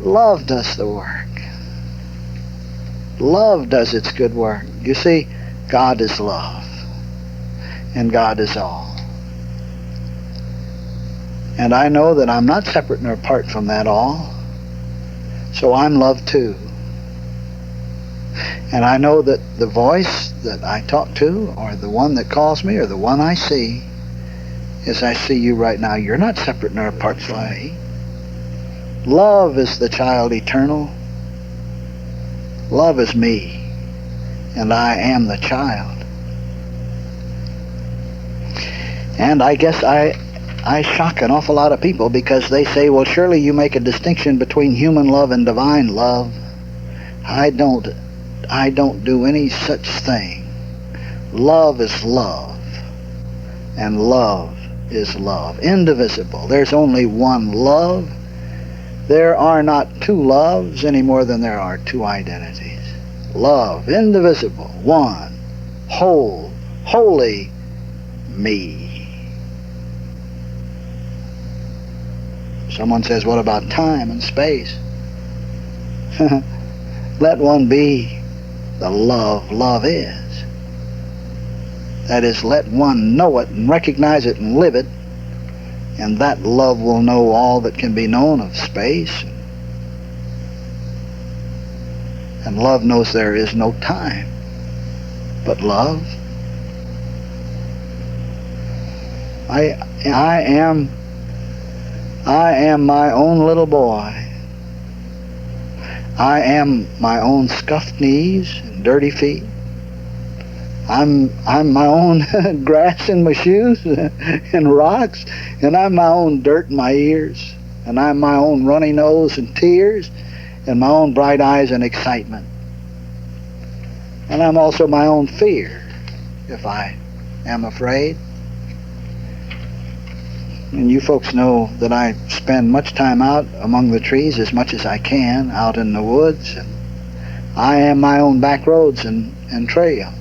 Love does the work. Love does its good work. You see, God is love, and God is all. And I know that I'm not separate nor apart from that all, so I'm love too. And I know that the voice that I talk to, or the one that calls me, or the one I see, as I see you right now, you're not separate nor apart from me. Love is the child eternal. Love is me, and I am the child. And I guess I shock an awful lot of people because they say, well, surely you make a distinction between human love and divine love. I don't do any such thing. Love is love, and love is love, indivisible. There's only one love. There are not two loves any more than there are two identities. Love, indivisible, one, whole, holy, me. Someone says, what about time and space? Let one be the love is. That is, let one know it and recognize it and live it, and that love will know all that can be known of space. And love knows there is no time but love. I am my own little boy. I am my own scuffed knees and dirty feet. I'm my own grass in my shoes and rocks, and I'm my own dirt in my ears, and I'm my own runny nose and tears, and my own bright eyes and excitement. And I'm also my own fear, if I am afraid. And you folks know that I spend much time out among the trees, as much as I can, out in the woods. And I am my own back roads and trail.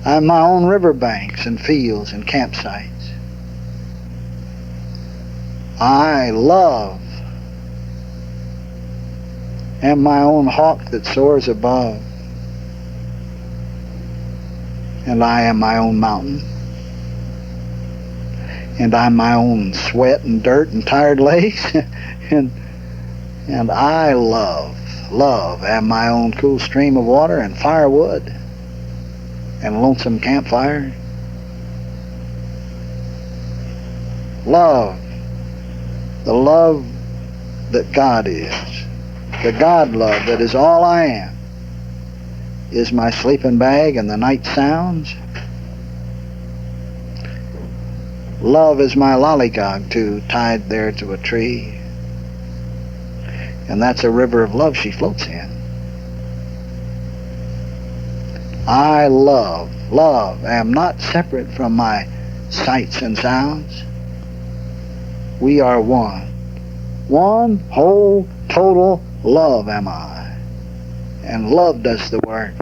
I'm my own riverbanks and fields and campsites. I love am my own hawk that soars above. And I am my own mountain. And I'm my own sweat and dirt and tired legs. and I love am my own cool stream of water and firewood and lonesome campfire. Love, the love that God is, the God love that is all I am, is my sleeping bag and the night sounds. Love is my lollygog, too, tied there to a tree. And that's a river of love she floats in. I love, am not separate from my sights and sounds. We are one. One, whole, total love am I. And love does the work.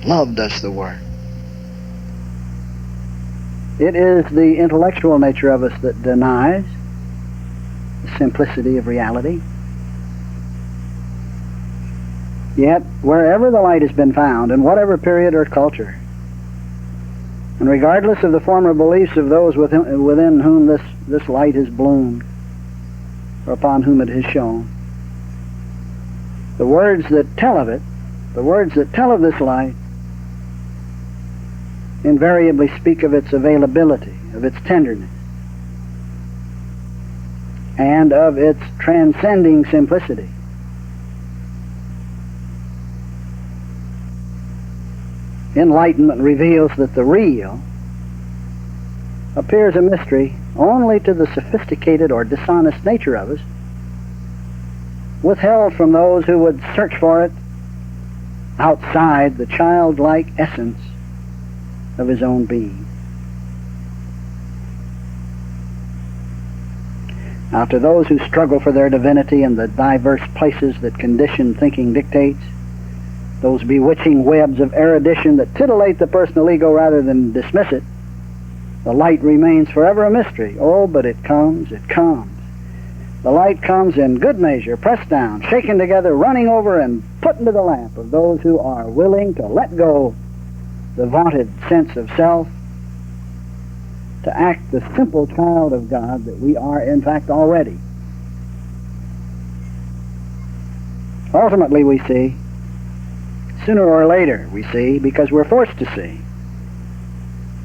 Love does the work. It is the intellectual nature of us that denies the simplicity of reality. Yet, wherever the light has been found, in whatever period or culture, and regardless of the former beliefs of those within whom this light has bloomed, or upon whom it has shone, the words that tell of it, the words that tell of this light, invariably speak of its availability, of its tenderness, and of its transcending simplicity. Enlightenment reveals that the real appears a mystery only to the sophisticated or dishonest nature of us, withheld from those who would search for it outside the childlike essence of his own being. Now, to those who struggle for their divinity in the diverse places that conditioned thinking dictates, those bewitching webs of erudition that titillate the personal ego rather than dismiss it, the light remains forever a mystery. Oh, but it comes. The light comes in good measure, pressed down, shaken together, running over, and put into the lap of those who are willing to let go the vaunted sense of self, to act the simple child of God that we are, in fact, already. Ultimately, we see, sooner or later, we see, because we're forced to see,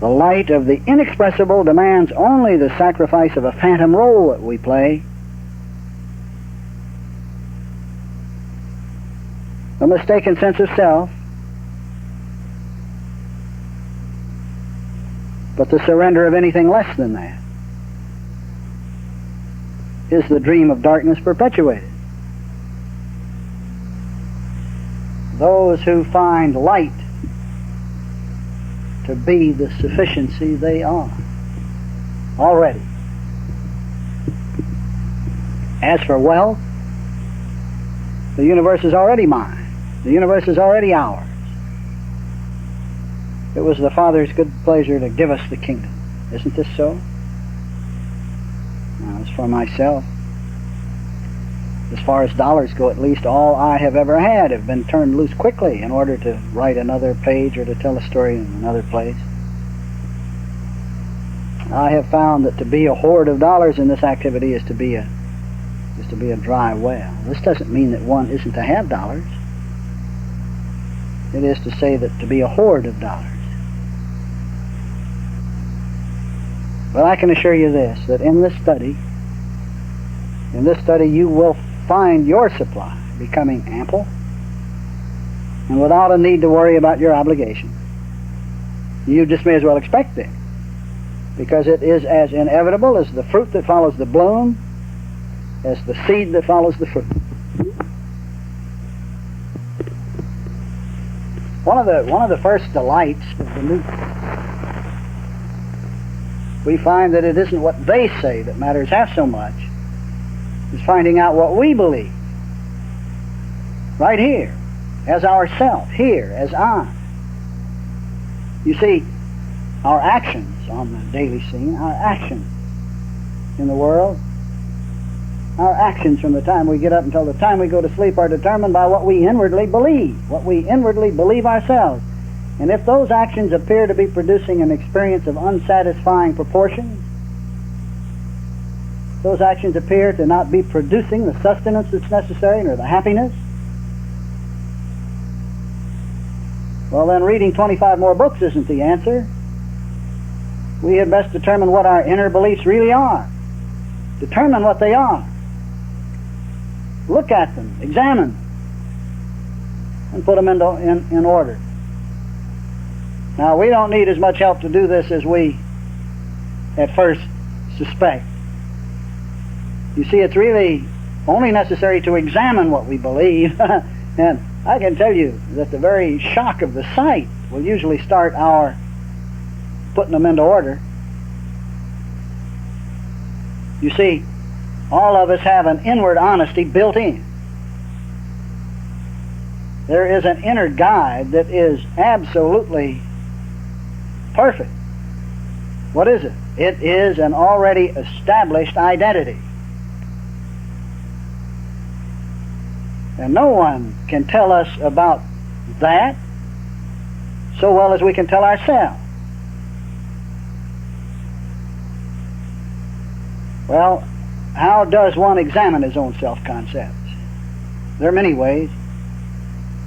the light of the inexpressible demands only the sacrifice of a phantom role that we play, a mistaken sense of self, but the surrender of anything less than that is the dream of darkness perpetuated. Those who find light to be the sufficiency they are already. As for wealth, the universe is already mine. The universe is already ours. It was the Father's good pleasure to give us the kingdom. Isn't this so? Now, as for myself, as far as dollars go, at least all I have ever had have been turned loose quickly in order to write another page or to tell a story in another place. I have found that to be a hoard of dollars in this activity is to be a dry well. This doesn't mean that one isn't to have dollars. It is to say that to be a hoard of dollars. But I can assure you this, that in this study you will find your supply becoming ample and without a need to worry about your obligation. You just may as well expect it, because it is as inevitable as the fruit that follows the bloom, as the seed that follows the fruit. One of the first delights of the new, we find that it isn't what they say that matters half so much as finding out what we believe right here as ourself, here as I. You see, our actions on the daily scene, our actions in the world, our actions from the time we get up until the time we go to sleep are determined by what we inwardly believe, what we inwardly believe ourselves. And if those actions appear to be producing an experience of unsatisfying proportions, those actions appear to not be producing the sustenance that's necessary nor the happiness, well then reading 25 more books isn't the answer. We had best determine what our inner beliefs really are. Determine what they are. Look at them, examine them, and put them in order. Now, we don't need as much help to do this as we at first suspect. You see, it's really only necessary to examine what we believe, and I can tell you that the very shock of the sight will usually start our putting them into order. You see, all of us have an inward honesty built in. There is an inner guide that is absolutely perfect. What is it? It is an already established identity. And no one can tell us about that so well as we can tell ourselves. Well, how does one examine his own self-concepts? There are many ways.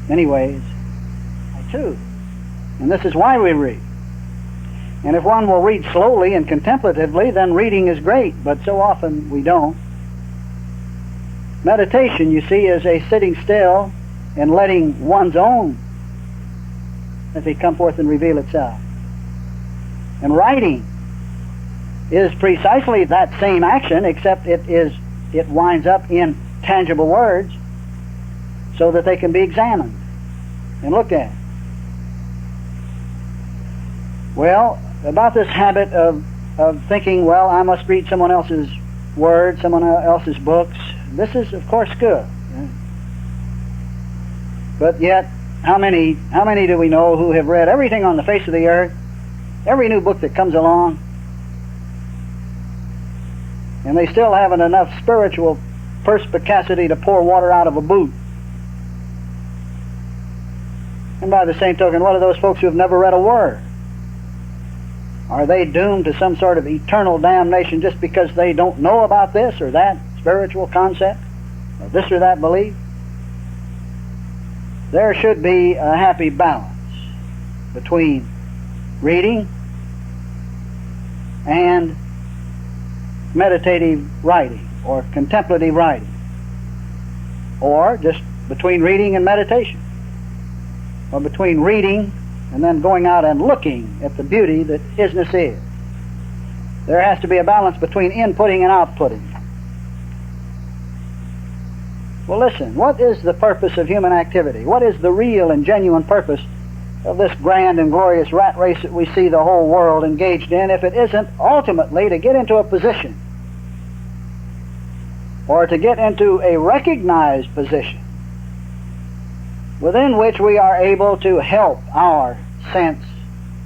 Many ways. Too. And this is why we read. And if one will read slowly and contemplatively, then reading is great, but so often we don't. Meditation, you see, is a sitting still and letting one's own as come forth and reveal itself. And writing is precisely that same action, except it winds up in tangible words so that they can be examined and looked at. Well, about this habit of thinking, well, I must read someone else's words, someone else's books, this is, of course, good. But yet, how many do we know who have read everything on the face of the earth, every new book that comes along, and they still haven't enough spiritual perspicacity to pour water out of a boot. And by the same token, what are those folks who have never read a word? Are they doomed to some sort of eternal damnation just because they don't know about this or that spiritual concept, or this or that belief? There should be a happy balance between reading and meditative writing or contemplative writing, or just between reading and meditation, or between reading and then going out and looking at the beauty that isness is. There has to be a balance between inputting and outputting. Well, listen, what is the purpose of human activity? What is the real and genuine purpose of this grand and glorious rat race that we see the whole world engaged in, if it isn't ultimately to get into a position, or to get into a recognized position within which we are able to help our sense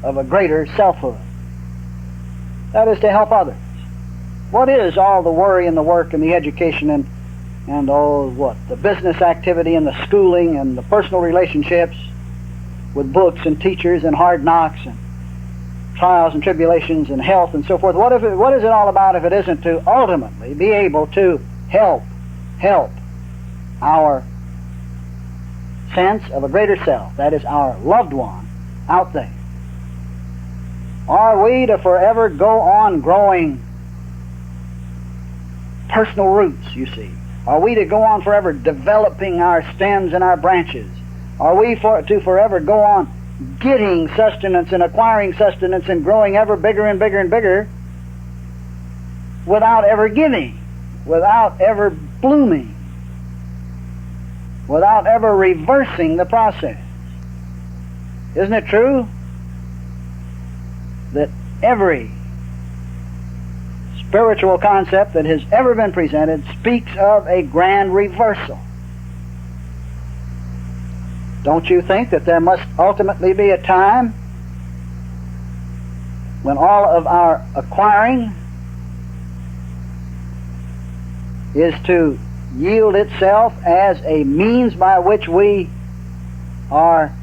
of a greater selfhood? That is, to help others. What is all the worry and the work and the education and the business activity and the schooling and the personal relationships with books and teachers and hard knocks and trials and tribulations and health and so forth? What is it all about if it isn't to ultimately be able to help our sense of a greater self, that is, our loved one out there? Are we to forever go on growing personal roots, you see? Are we to go on forever developing our stems and our branches? Are we to forever go on getting sustenance and acquiring sustenance and growing ever bigger and bigger and bigger without ever giving, without ever blooming, without ever reversing the process? Isn't it true that every spiritual concept that has ever been presented speaks of a grand reversal? Don't you think that there must ultimately be a time when all of our acquiring is to yield itself as a means by which we are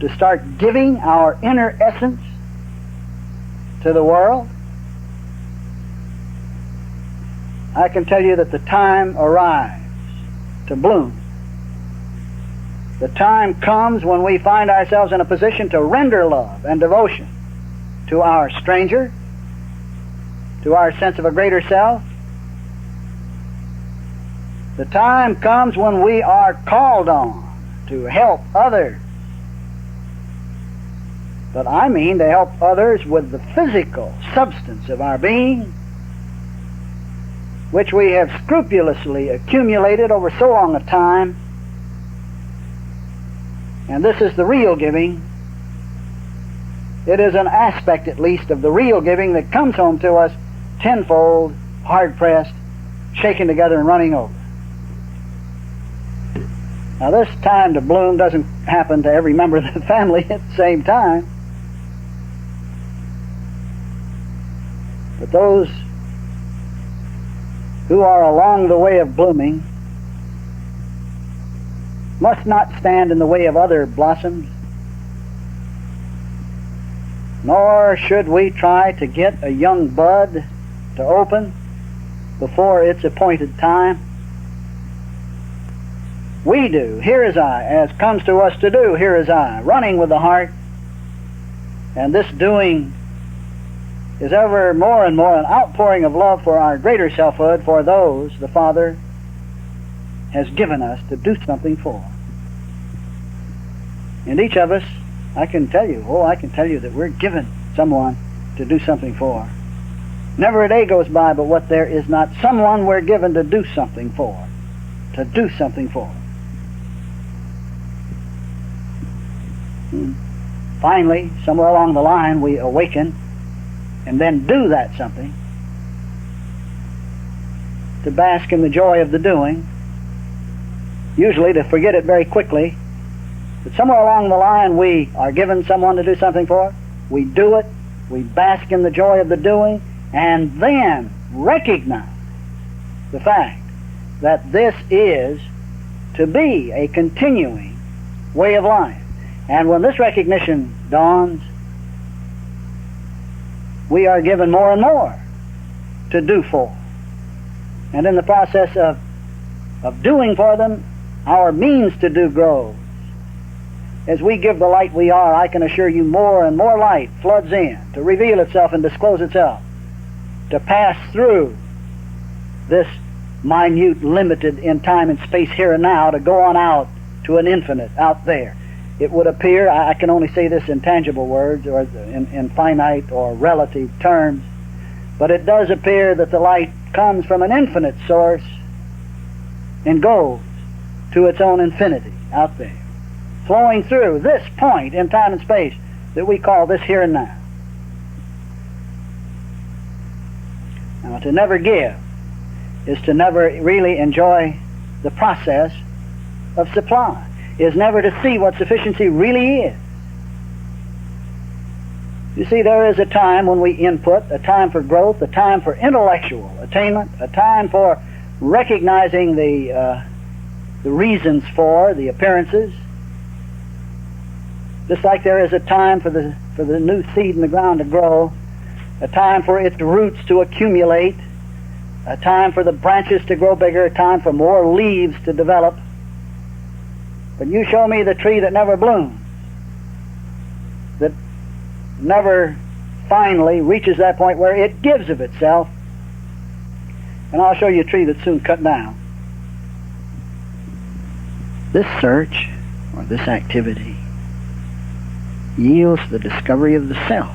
to start giving our inner essence to the world? I can tell you that the time arrives to bloom. The time comes when we find ourselves in a position to render love and devotion to our stranger, to our sense of a greater self. The time comes when we are called on to help others. But I mean to help others with the physical substance of our being, which we have scrupulously accumulated over so long a time. And this is the real giving. It is an aspect, at least, of the real giving that comes home to us tenfold, hard-pressed, shaken together and running over. Now, this time to bloom doesn't happen to every member of the family at the same time. But those who are along the way of blooming must not stand in the way of other blossoms, nor should we try to get a young bud to open before its appointed time. We do, here is I, as comes to us to do, here is I, running with the heart. And this doing is ever more and more an outpouring of love for our greater selfhood, for those the Father has given us to do something for. And each of us, I can tell you that we're given someone to do something for. Never a day goes by but what there is not someone we're given to do something for. To do something for. Finally, somewhere along the line, we awaken and then do that something to bask in the joy of the doing, usually to forget it very quickly. But somewhere along the line, we are given someone to do something for, we do it, we bask in the joy of the doing, and then recognize the fact that this is to be a continuing way of life. And when this recognition dawns, we are given more and more to do for. And in the process of doing for them, our means to do grows. As we give the light we are, I can assure you more and more light floods in to reveal itself and disclose itself, to pass through this minute, limited in time and space here and now, to go on out to an infinite out there. It would appear, I can only say this in tangible words or in finite or relative terms, but it does appear that the light comes from an infinite source and goes to its own infinity out there, flowing through this point in time and space that we call this here and now. Now, to never give is to never really enjoy the process of supply, is never to see what sufficiency really is. You see, there is a time when we input, a time for growth, a time for intellectual attainment, a time for recognizing the reasons for the appearances. Just like there is a time for the new seed in the ground to grow, a time for its roots to accumulate, a time for the branches to grow bigger, a time for more leaves to develop. But you show me the tree that never blooms, that never finally reaches that point where it gives of itself, and I'll show you a tree that's soon cut down. This search, or this activity, yields the discovery of the self.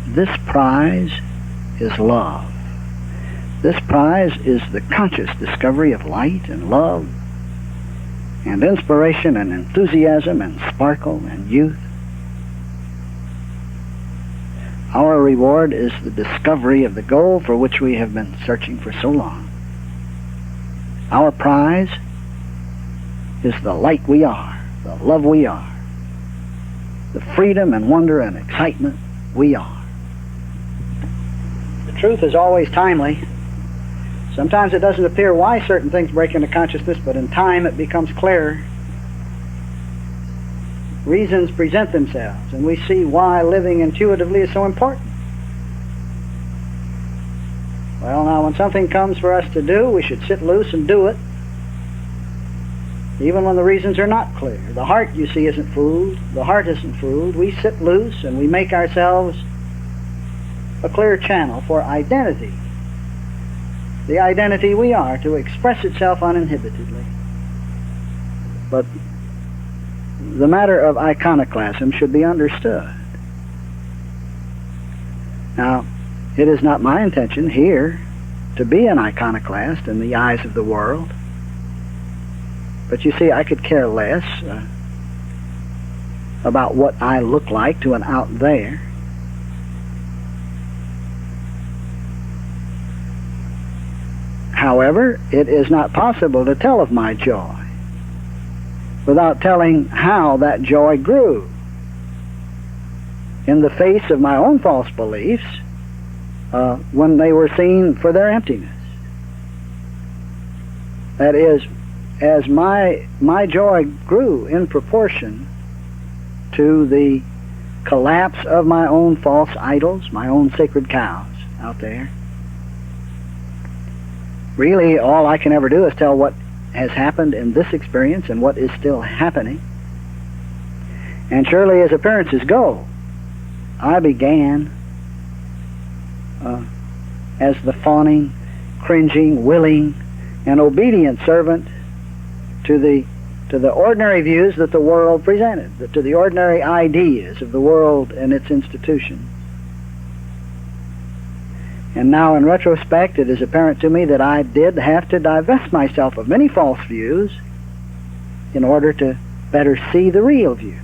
This prize is love. This prize is the conscious discovery of light and love and inspiration and enthusiasm and sparkle and youth. Our reward is the discovery of the goal for which we have been searching for so long. Our prize is the light we are, the love we are, the freedom and wonder and excitement we are. The truth is always timely. Sometimes it doesn't appear why certain things break into consciousness, but in time it becomes clearer. Reasons present themselves, and we see why living intuitively is so important. Well, now, when something comes for us to do, we should sit loose and do it, even when the reasons are not clear. The heart, you see, isn't fooled. The heart isn't fooled. We sit loose and we make ourselves a clear channel for identity. The identity we are, to express itself uninhibitedly. But the matter of iconoclasm should be understood. Now, it is not my intention here to be an iconoclast in the eyes of the world. But you see, I could care less about what I look like to an out there. However, it is not possible to tell of my joy without telling how that joy grew in the face of my own false beliefs when they were seen for their emptiness. That is, as my joy grew in proportion to the collapse of my own false idols, my own sacred cows out there. Really, all I can ever do is tell what has happened in this experience and what is still happening. And surely, as appearances go, I began as the fawning, cringing, willing, and obedient servant to the ordinary views that the world presented, to the ordinary ideas of the world and its institutions. And now, in retrospect, it is apparent to me that I did have to divest myself of many false views in order to better see the real view.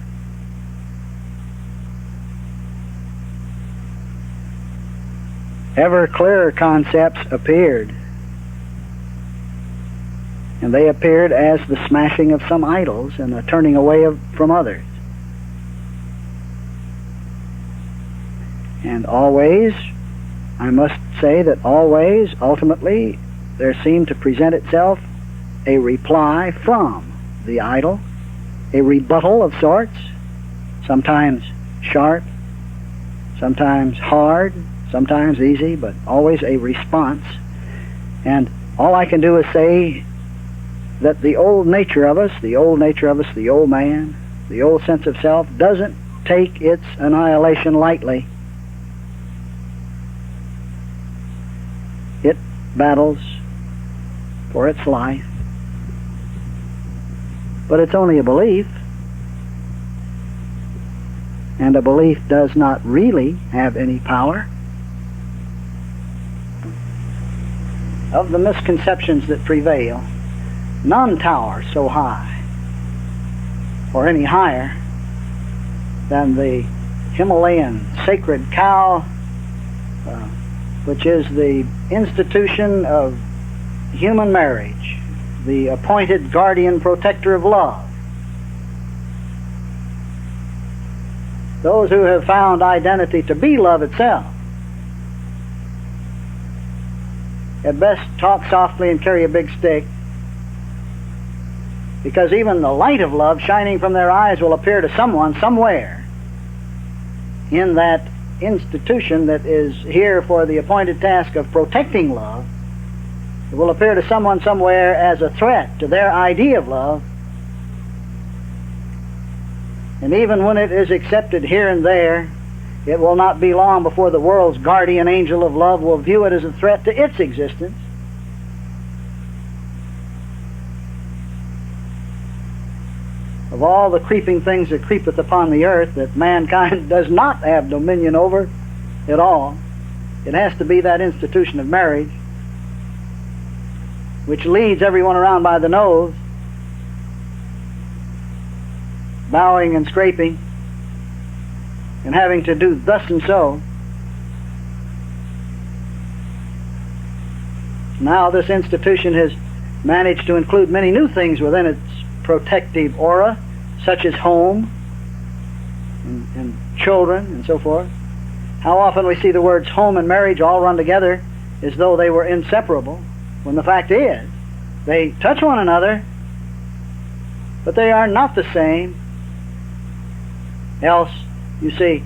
Ever clearer concepts appeared, and they appeared as the smashing of some idols and the turning away from others. And always I must say that always, ultimately, there seemed to present itself a reply from the idol, a rebuttal of sorts, sometimes sharp, sometimes hard, sometimes easy, but always a response. And all I can do is say that the old nature of us, the old man, the old sense of self, doesn't take its annihilation lightly. It battles for its life. But it's only a belief, and a belief does not really have any power. Of the misconceptions that prevail, none tower so high, or any higher, than the Himalayan sacred cow, which is the institution of human marriage, the appointed guardian protector of love. Those who have found identity to be love itself at best talk softly and carry a big stick, because even the light of love shining from their eyes will appear to someone somewhere in that institution that is here for the appointed task of protecting love. It will appear to someone somewhere as a threat to their idea of love. And even when it is accepted here and there, it will not be long before the world's guardian angel of love will view it as a threat to its existence. Of all the creeping things that creepeth upon the earth that mankind does not have dominion over at all, it has to be that institution of marriage, which leads everyone around by the nose, bowing and scraping, and having to do thus and so. Now this institution has managed to include many new things within its protective aura, such as home and children and so forth. How often we see the words home and marriage all run together as though they were inseparable, when the fact is they touch one another, but they are not the same. Else, you see,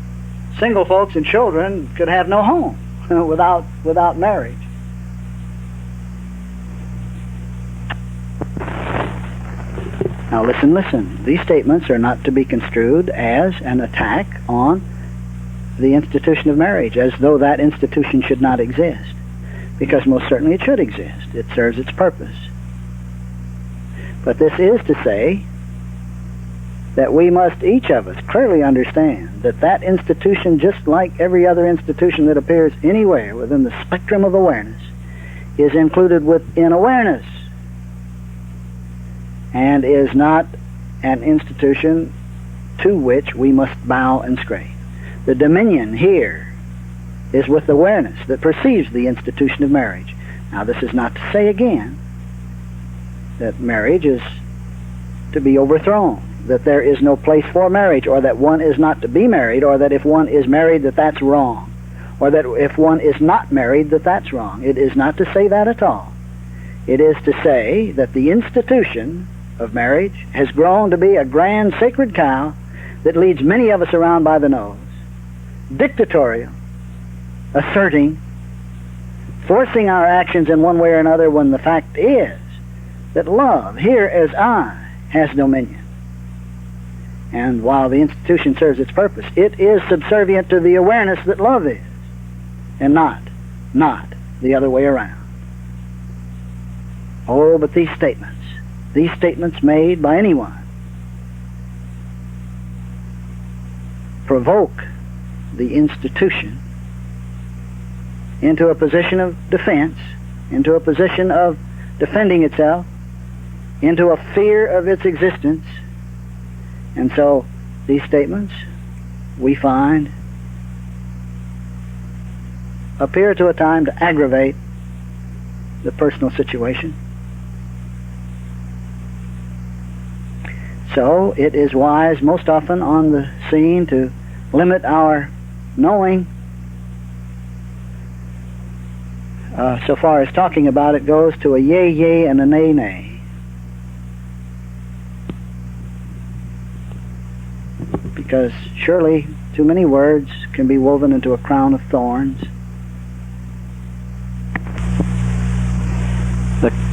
single folks and children could have no home without marriage. Now listen. These statements are not to be construed as an attack on the institution of marriage, as though that institution should not exist, because most certainly it should exist. It serves its purpose. But this is to say that we must, each of us, clearly understand that that institution, just like every other institution that appears anywhere within the spectrum of awareness, is included within awareness, and is not an institution to which we must bow and scrape. The dominion here is with awareness that perceives the institution of marriage. Now this is not to say again that marriage is to be overthrown, that there is no place for marriage, or that one is not to be married, or that if one is married that that's wrong, or that if one is not married that that's wrong. It is not to say that at all. It is to say that the institution of marriage has grown to be a grand sacred cow that leads many of us around by the nose, dictatorial, asserting, forcing our actions in one way or another, when the fact is that love, here as I, has dominion. And while the institution serves its purpose, it is subservient to the awareness that love is, and not the other way around. Oh, but these statements made by anyone provoke the institution into a position of defense, into a position of defending itself, into a fear of its existence. And so these statements, we find, appear to a time to aggravate the personal situation. So it is wise most often on the scene to limit our knowing so far as talking about it goes, to a yea, yea, and a nay, nay. Because surely too many words can be woven into a crown of thorns.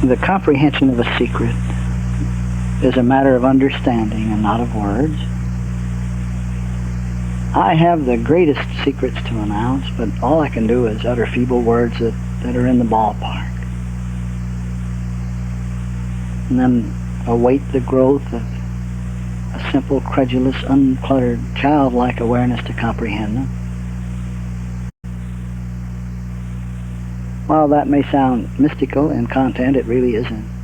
The comprehension of a secret is a matter of understanding and not of words. I have the greatest secrets to announce, but all I can do is utter feeble words that are in the ballpark. And then await the growth of a simple, credulous, uncluttered, childlike awareness to comprehend them. While that may sound mystical in content, it really isn't.